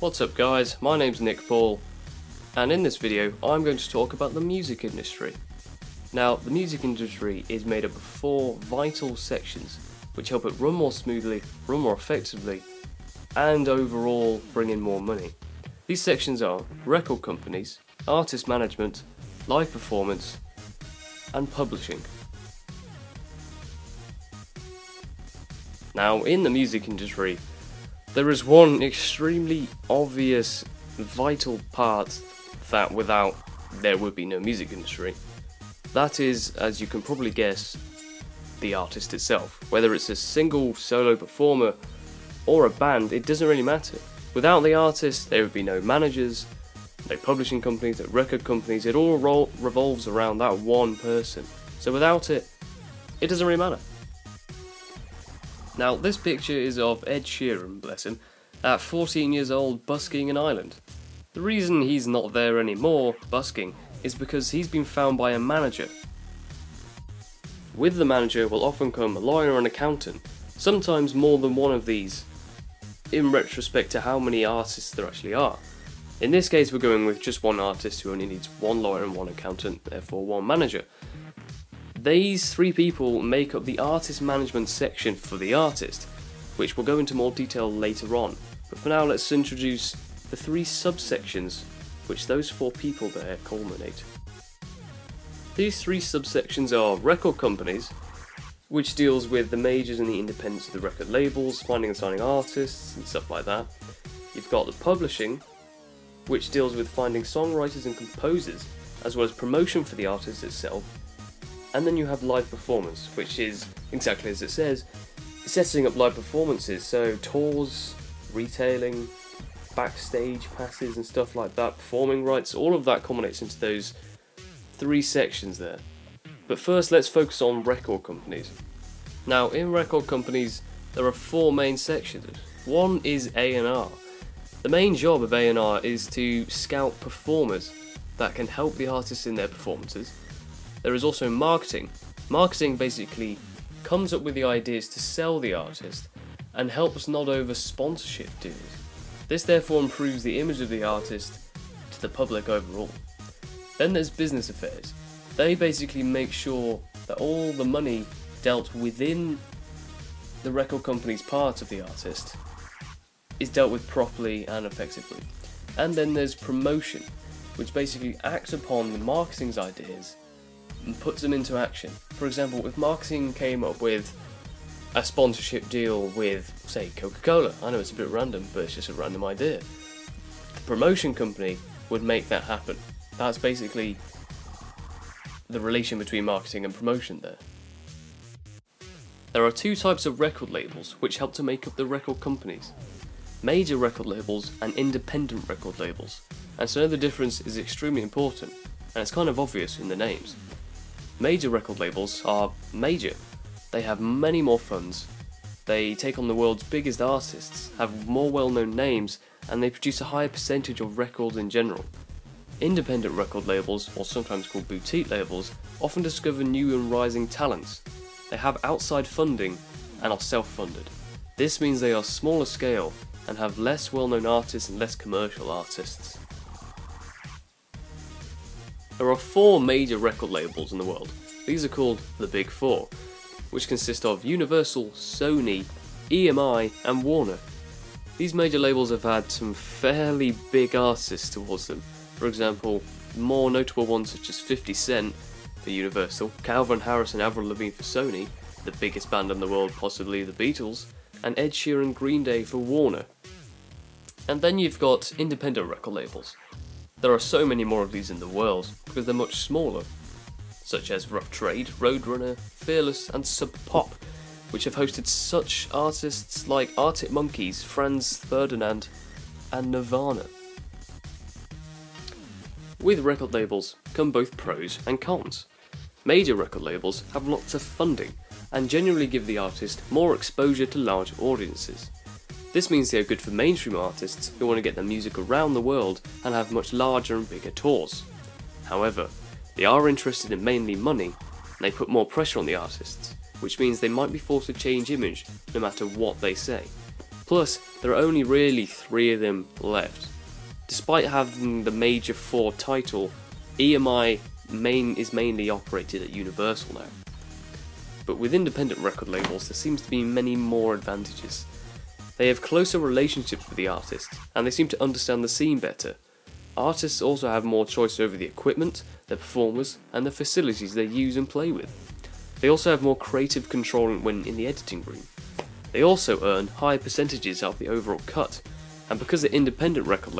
What's up guys, my name's Nick Paul, and in this video I'm going to talk about the music industry. Now, the music industry is made up of 4 vital sections which help it run more smoothly, run more effectively, and overall bring in more money. These sections are record companies, artist management, live performance, and publishing. Now, in the music industry, there is one extremely obvious, vital part that without there would be no music industry. That is, as you can probably guess, the artist itself. Whether it's a single solo performer or a band, it doesn't really matter. Without the artist, there would be no managers, no publishing companies, no record companies. It all revolves around that one person. So without it, it doesn't really matter. Now, this picture is of Ed Sheeran, bless him, at 14 years old busking in Ireland. The reason he's not there anymore, busking, is because he's been found by a manager. With the manager will often come a lawyer and accountant, sometimes more than one of these, in retrospect to how many artists there actually are. In this case we're going with just one artist who only needs one lawyer and one accountant, therefore one manager. These 3 people make up the artist management section for the artist, which we'll go into more detail later on. But for now, let's introduce the 3 subsections which those 4 people there culminate. These 3 subsections are record companies, which deals with the majors and the independents of the record labels, finding and signing artists and stuff like that. You've got the publishing, which deals with finding songwriters and composers, as well as promotion for the artist itself. And then you have live performance, which is, exactly as it says, setting up live performances, so tours, retailing, backstage passes and stuff like that, performing rights, all of that culminates into those 3 sections there. But first let's focus on record companies. Now, in record companies there are 4 main sections. One is A&R. The main job of A&R is to scout performers that can help the artists in their performances. There is also marketing. Marketing basically comes up with the ideas to sell the artist and helps nod over sponsorship deals. This therefore improves the image of the artist to the public overall. Then there's business affairs. They basically make sure that all the money dealt within the record company's part of the artist is dealt with properly and effectively. And then there's promotion, which basically acts upon the marketing's ideas and puts them into action. For example, if marketing came up with a sponsorship deal with, say, Coca-Cola, I know it's a bit random, but it's just a random idea, the promotion company would make that happen. That's basically the relation between marketing and promotion there. There are 2 types of record labels which help to make up the record companies: major record labels and independent record labels. And so the difference is extremely important, and it's kind of obvious in the names. Major record labels are major. They have many more funds, they take on the world's biggest artists, have more well-known names, and they produce a higher percentage of records in general. Independent record labels, or sometimes called boutique labels, often discover new and rising talents. They have outside funding and are self-funded. This means they are smaller scale and have less well-known artists and less commercial artists. There are 4 major record labels in the world. These are called the Big 4, which consist of Universal, Sony, EMI and Warner. These major labels have had some fairly big artists towards them. For example, more notable ones such as 50 Cent for Universal, Calvin Harris and Avril Lavigne for Sony, the biggest band in the world, possibly the Beatles, and Ed Sheeran, Green Day for Warner. And then you've got independent record labels. There are so many more of these in the world because they're much smaller, such as Rough Trade, Roadrunner, Fearless and Sub Pop, which have hosted such artists like Arctic Monkeys, Franz Ferdinand and Nirvana. With record labels come both pros and cons. Major record labels have lots of funding and generally give the artist more exposure to large audiences. This means they are good for mainstream artists who want to get their music around the world and have much larger and bigger tours. However, they are interested in mainly money, and they put more pressure on the artists, which means they might be forced to change image no matter what they say. Plus, there are only really 3 of them left. Despite having the major 4 title, EMI is mainly operated at Universal now. But with independent record labels, there seems to be many more advantages. They have closer relationships with the artists, and they seem to understand the scene better. Artists also have more choice over the equipment, their performers, and the facilities they use and play with. They also have more creative control when in the editing room. They also earn higher percentages out of the overall cut, and because they're independent record labels,